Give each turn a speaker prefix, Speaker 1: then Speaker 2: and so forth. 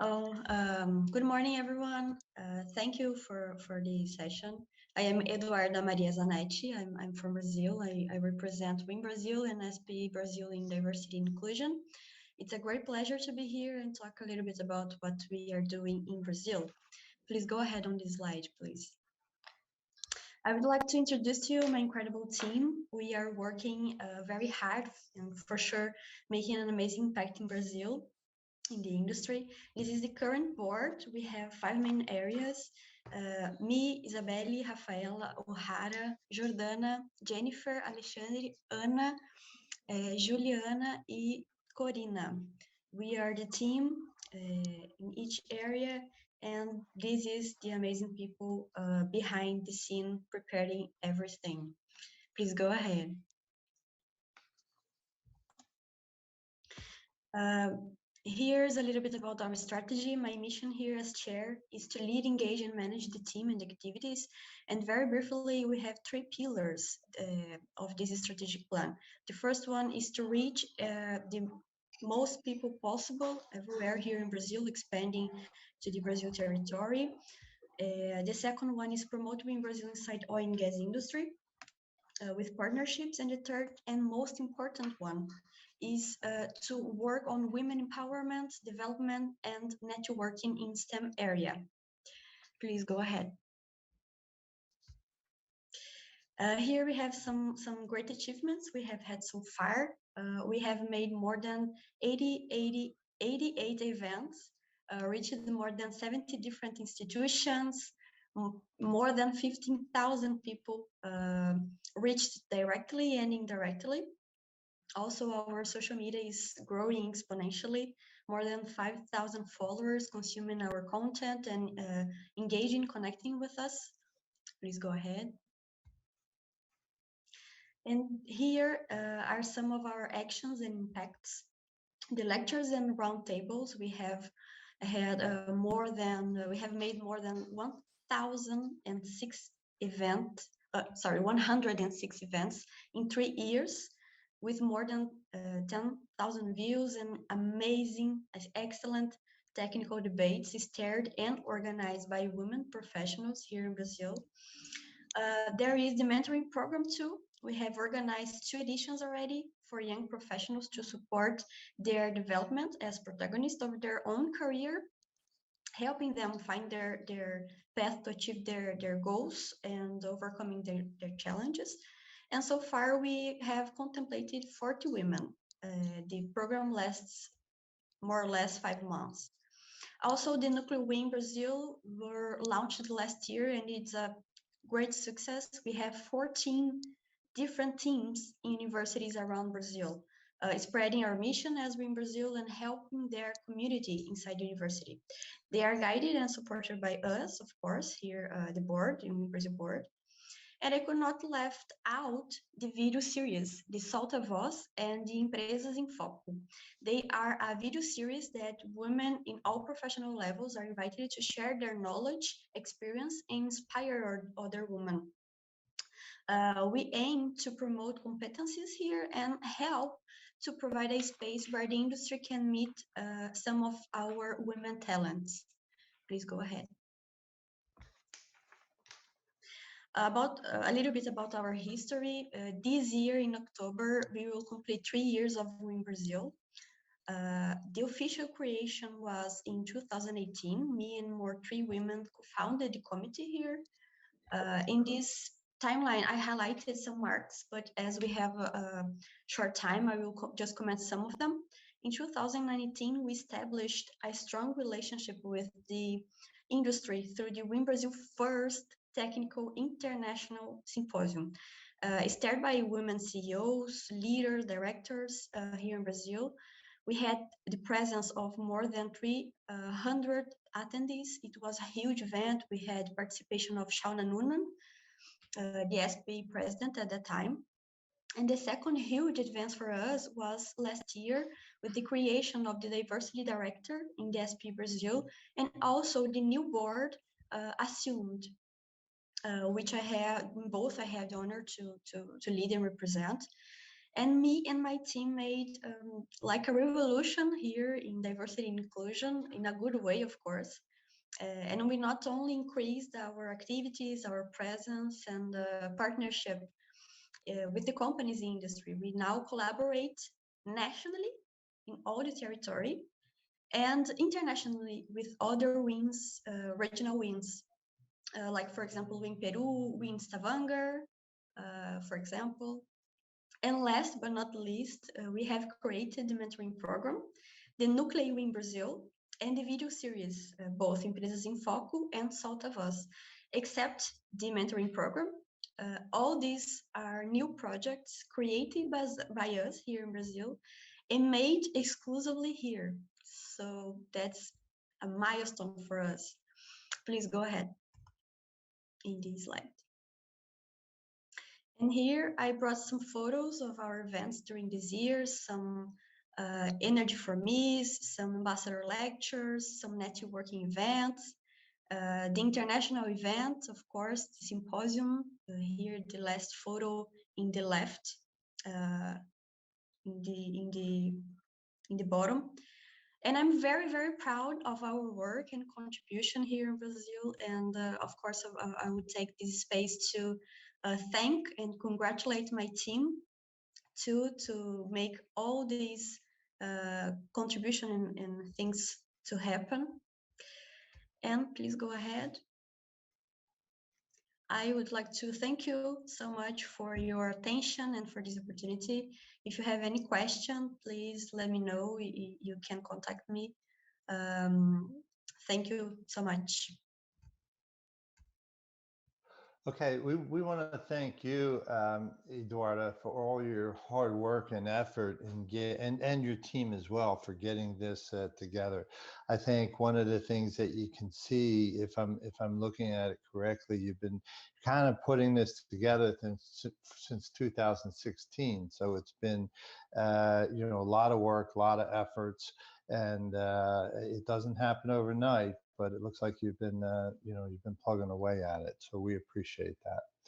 Speaker 1: Good morning, everyone. Thank you for the session. I am Eduarda Zanetti. I'm from Brazil. I represent WIN Brazil and SPE Brazil in Diversity and Inclusion. It's a great pleasure to be here and talk a little bit about what we are doing in Brazil. Please go ahead on this slide, please. I would like to introduce to you my incredible team. We are working very hard and for sure making an amazing impact in Brazil in the industry. This is the current board. We have 5 main areas. Me, Isabelle, Rafaela, O'Hara, Jordana, Jennifer, Alexandre, Ana, Juliana e Corina. We are the team in each area, and this is the amazing people behind the scene preparing everything. Please go ahead. Here's a little bit about our strategy. My mission here as chair is to lead, engage, and manage the team and activities. And very briefly, we have 3 pillars of this strategic plan. The first one is to reach the most people possible everywhere here in Brazil, expanding to the Brazil territory. The second one is promoting Brazil inside oil and gas industry with partnerships. And the third and most important one is to work on women empowerment, development, and networking in STEM area. Please go ahead. Here we have some great achievements we have had so far. We have made more than 88 events, reached more than 70 different institutions, more than 15,000 people reached directly and indirectly. Also, our social media is growing exponentially, more than 5,000 followers consuming our content and engaging, connecting with us. Please go ahead. And here are some of our actions and impacts. The lectures and roundtables, we have had we have made more than 106 events in 3 years, with more than 10,000 views and amazing, excellent technical debates steered and organized by women professionals here in Brazil. There is the mentoring program too. We have organized 2 editions already for young professionals to support their development as protagonists of their own career, helping them find their path to achieve their goals and overcoming their challenges. And so far, we have contemplated 40 women. The program lasts more or less 5 months. Also, the Núcleo WIN Brazil were launched last year, and it's a great success. We have 14 different teams in universities around Brazil, spreading our mission as WIN Brazil and helping their community inside the university. They are guided and supported by us, of course, here the board, the WIN Brazil board. And I could not left out the video series, the Solta Voz and the Empresas em Foco. They are a video series that women in all professional levels are invited to share their knowledge, experience, and inspire other women. We aim to promote competencies here and help to provide a space where the industry can meet some of our women talents. Please go ahead. About a little bit about our history. This year in October, we will complete 3 years of WIN Brazil. The official creation was in 2018. Me and more 3 women co-founded the committee here. In this timeline, I highlighted some marks, but as we have a short time, I will just comment some of them. In 2019, we established a strong relationship with the industry through the WIN Brazil first Technical International Symposium, started by women CEOs, leaders, directors here in Brazil. We had the presence of more than 300 attendees. It was a huge event. We had participation of Shauna Noonan, the SPE president at that time. And the second huge advance for us was last year with the creation of the diversity director in the SPE Brazil, and also the new board assumed, which I have the honor to lead and represent. And me and my team made like a revolution here in diversity and inclusion in a good way, of course. And we not only increased our activities, our presence, and partnership with the companies in the industry, we now collaborate nationally in all the territory and internationally with other wins, regional wins. Like, for example, in Peru, we in Stavanger, for example. And last but not least, we have created the mentoring program, the Núcleo in Brazil, and the video series, both Empresas em Foco and Solta Voz. Except the mentoring program, all these are new projects created by us here in Brazil and made exclusively here. So that's a milestone for us. Please go ahead in this slide. And here I brought some photos of our events during this year, some Energy for Me, some ambassador lectures, some networking events, the international event, of course, the symposium, here the last photo in the left, in the bottom. And I'm very, very proud of our work and contribution here in Brazil. And of course, I would take this space to thank and congratulate my team to make all these contribution and things to happen. And please go ahead. I would like to thank you so much for your attention and for this opportunity. If you have any question, please let me know. You can contact me. Thank you so much.
Speaker 2: Okay, we want to thank you, Eduarda, for all your hard work and effort and your team as well for getting this together. I think one of the things that you can see, if I'm looking at it correctly, you've been kind of putting this together since 2016. So it's been you know, a lot of work, a lot of efforts, and it doesn't happen overnight. But it looks like you've been, you know, you've been plugging away at it. So we appreciate that.